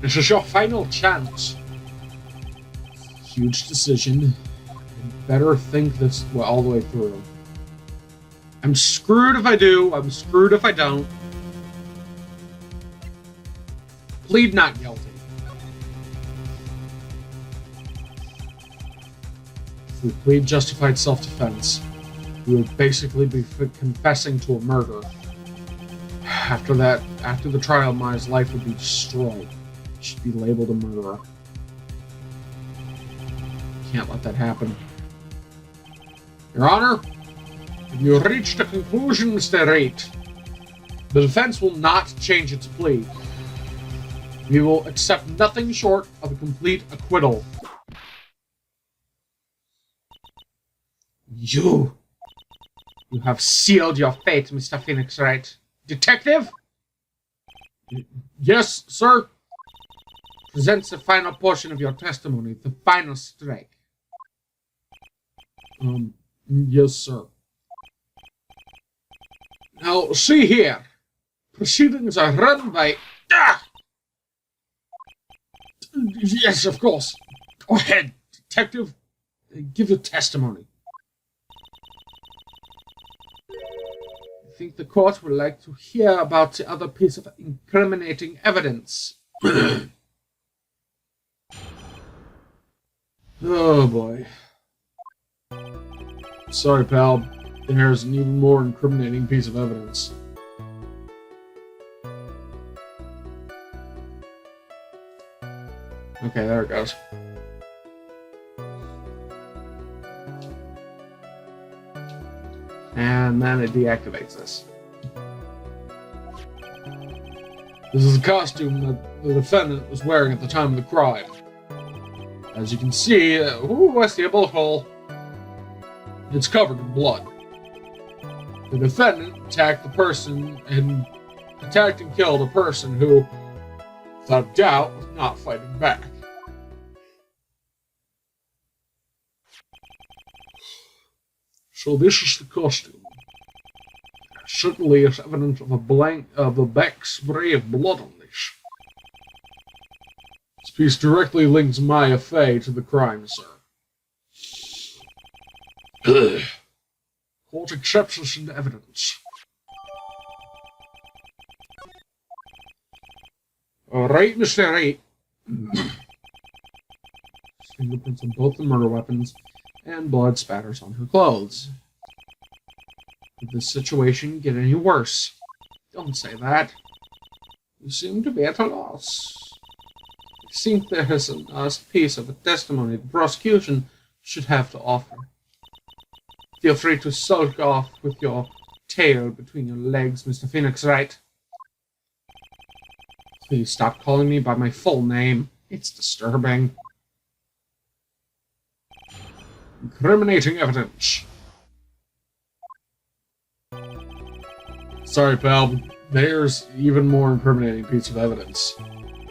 This is your final chance. Huge decision. You better think this all the way through. I'm screwed if I do. I'm screwed if I don't. Plead not guilty. If we plead justified self-defense, we would basically be confessing to a murder. After the trial, Maya's life would be destroyed. She'd be labeled a murderer. Can't let that happen. Your Honor, you reached a conclusion, Mr. Wright. The defense will not change its plea. We will accept nothing short of a complete acquittal. You have sealed your fate, Mr. Phoenix Wright. Detective? Yes, sir. Presents the final portion of your testimony, the final strike. Yes, sir. Now, see here. Proceedings are run by... Yes, of course. Go ahead, detective. Give your testimony. I think the court would like to hear about the other piece of incriminating evidence. Oh, boy. Sorry, pal. There's an even more incriminating piece of evidence. Okay, there it goes. And then it deactivates this. This is the costume that the defendant was wearing at the time of the crime. As you can see, I see a bullet hole. It's covered in blood. The defendant attacked and killed a person who, without doubt, was not fighting back. So this is the costume. Certainly is evidence of a black spray of blood on this. This piece directly links Maya Fey to the crime, sir. Court accepts this into evidence. Alright, Mr. Wright. Fingerprints on both the murder weapons, and blood spatters on her clothes. Could this situation get any worse? Don't say that. You seem to be at a loss. I think there is a last piece of a testimony the prosecution should have to offer. Feel free to sulk off with your tail between your legs, Mr. Phoenix Wright. Please stop calling me by my full name. It's disturbing. Incriminating evidence. Sorry, pal. There's even more incriminating piece of evidence.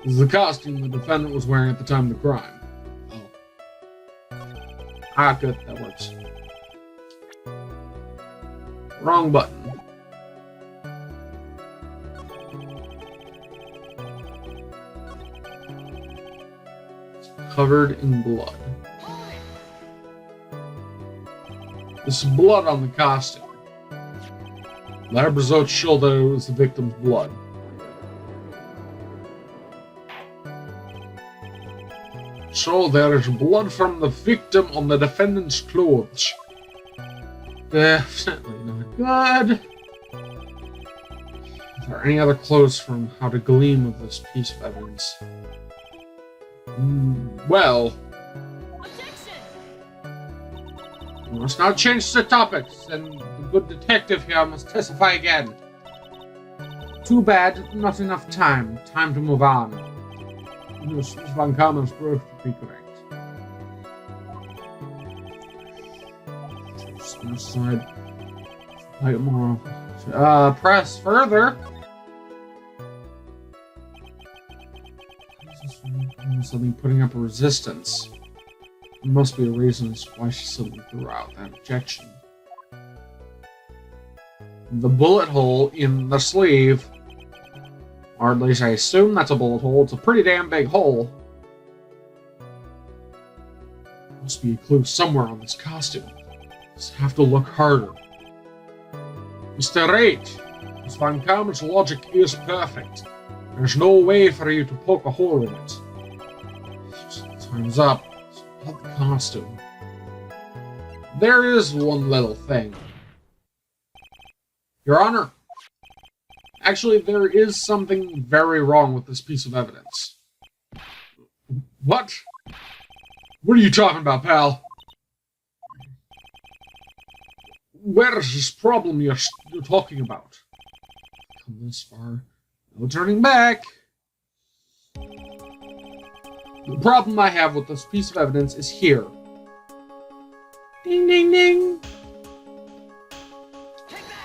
This is the costume the defendant was wearing at the time of the crime. Oh. Good. That works. Wrong button. It's covered in blood. This is blood on the costume. Lab results show that it was the victim's blood. So there is blood from the victim on the defendant's clothes. Definitely not good. Are there any other clues from how to glean with this piece of evidence? Well... We must now change the topics, and the good detective here must testify again. Too bad, not enough time. Time to move on. This van Kamer's birth to be correct. Suicide. Fight more. Press further. Something putting up a resistance. There must be a reason as to why she suddenly threw out that objection. The bullet hole in the sleeve Or at least I assume that's a bullet hole. It's a pretty damn big hole. Must be a clue somewhere on this costume. Just have to look harder. Mr. Wright, Miss Van Kamer's logic is perfect. There's no way for you to poke a hole in it. Time's up. About the costume. There is one little thing. Your Honor, actually, there is something very wrong with this piece of evidence. What? What are you talking about, pal? Where is this problem you're talking about? Come this far. No turning back. The problem I have with this piece of evidence is here. Ding, ding, ding.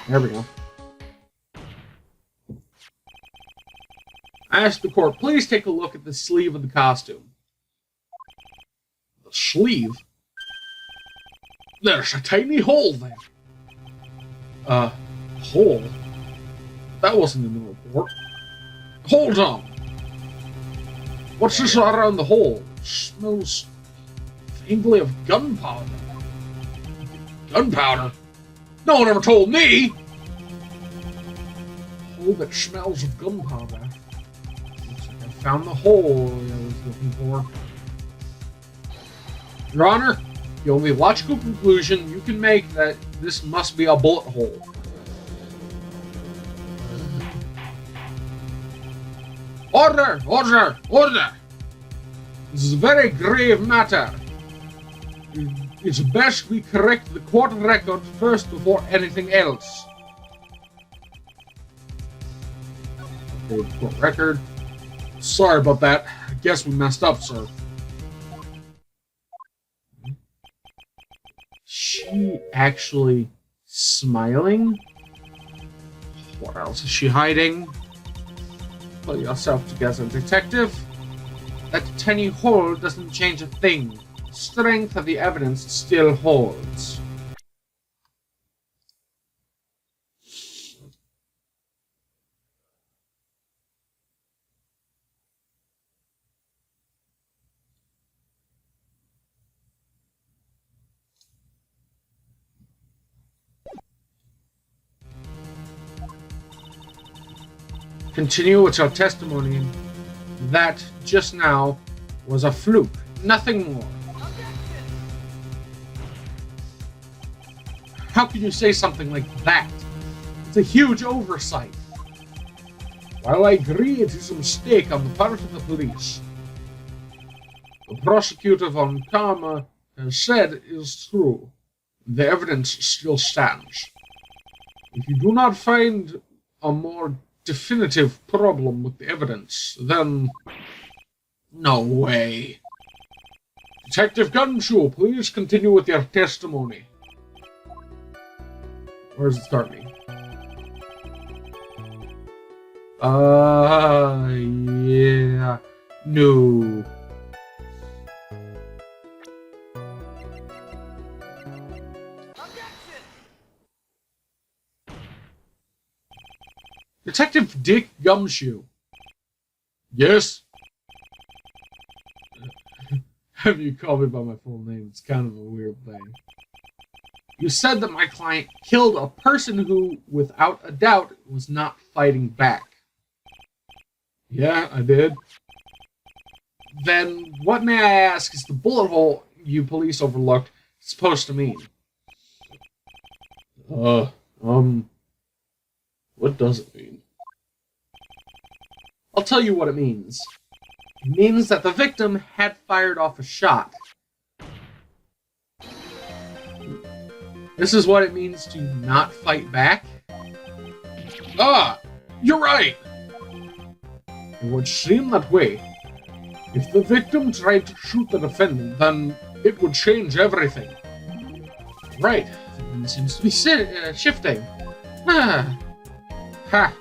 There we go. I asked the court, please take a look at the sleeve of the costume. The sleeve? There's a tiny hole there. Hole? That wasn't in the report. Hold on. What's this around the hole? Smells faintly of gunpowder. Gunpowder? No one ever told me! Hole that smells of gunpowder. Looks like I found the hole I was looking for. Your Honor, the only logical conclusion you can make that this must be a bullet hole. Order! Order! Order! This is a very grave matter. It's best we correct the court record first before anything else. Okay, court record. Sorry about that. I guess we messed up, sir. She actually smiling? What else is she hiding? Pull yourself together, detective. That tiny hole doesn't change a thing. The strength of the evidence still holds. Continue with your testimony that just now was a fluke, nothing more. How can you say something like that? It's a huge oversight. While I agree it is a mistake on the part of the police, the prosecutor von Karma has said is true. The evidence still stands. If you do not find a more definitive problem with the evidence, then no way. Detective Gunshoe, please continue with your testimony. Where does it start me? Yeah. No. Detective Dick Gumshoe. Yes? Have you called me by my full name? It's kind of a weird thing. You said that my client killed a person who, without a doubt, was not fighting back. Yeah, I did. Then, what may I ask is the bullet hole you police overlooked supposed to mean? What does it mean? I'll tell you what it means. It means that the victim had fired off a shot. This is what it means to not fight back. Ah, you're right! It would seem that way. If the victim tried to shoot the defendant, then it would change everything. Right. The wind seems to be shifting. Ah. Ha.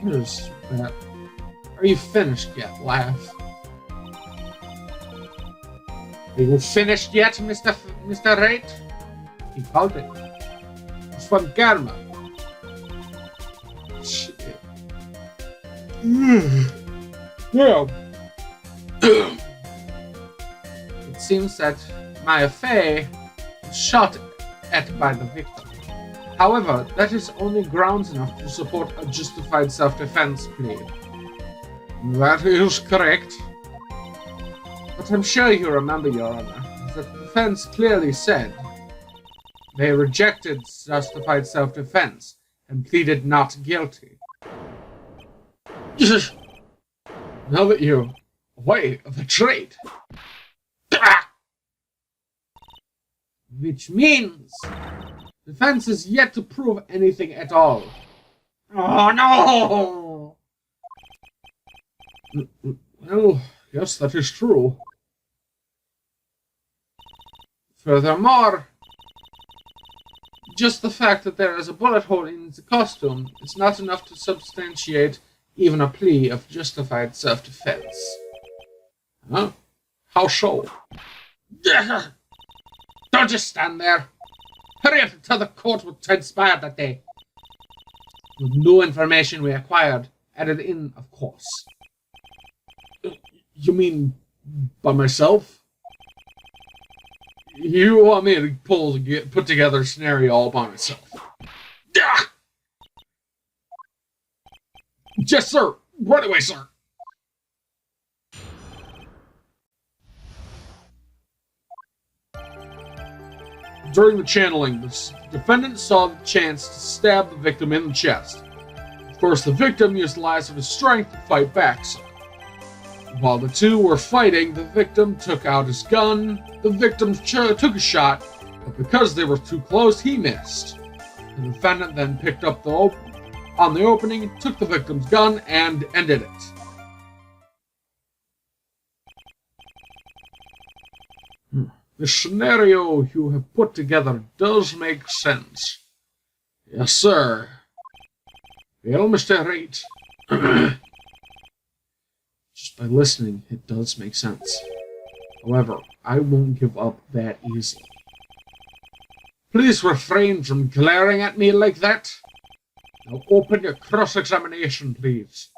What is that? Are you finished yet, laugh? Are you finished yet, Mr. Wright? He called it. It's from Karma. Shit. Well, it seems that my affair was shot at by the victim. However, that is only grounds enough to support a justified self-defense plea. That is correct. But I'm sure you remember, Your Honor, that the defense clearly said they rejected justified self-defense and pleaded not guilty. Now that you're aware of the trait. Which means defense is yet to prove anything at all. Oh no! Well, yes, that is true. Furthermore, just the fact that there is a bullet hole in the costume is not enough to substantiate even a plea of justified self-defense. Huh? How so? Don't just stand there. Hurry up and tell the court what transpired that day. With no information we acquired added in, of course. You mean by myself? You want me to put together a scenario all by myself? Yes, sir. Right away, sir. During the channeling, the defendant saw the chance to stab the victim in the chest. Of course, the victim used the last of his strength to fight back, sir. While the two were fighting, the victim took out his gun. The victim took a shot, but because they were too close, he missed. The defendant then picked up the opening, took the victim's gun, and ended it. The scenario you have put together does make sense. Yes, sir. Well, Mr. Wright, just by listening, it does make sense. However, I won't give up that easily. Please refrain from glaring at me like that. Now open your cross-examination, please.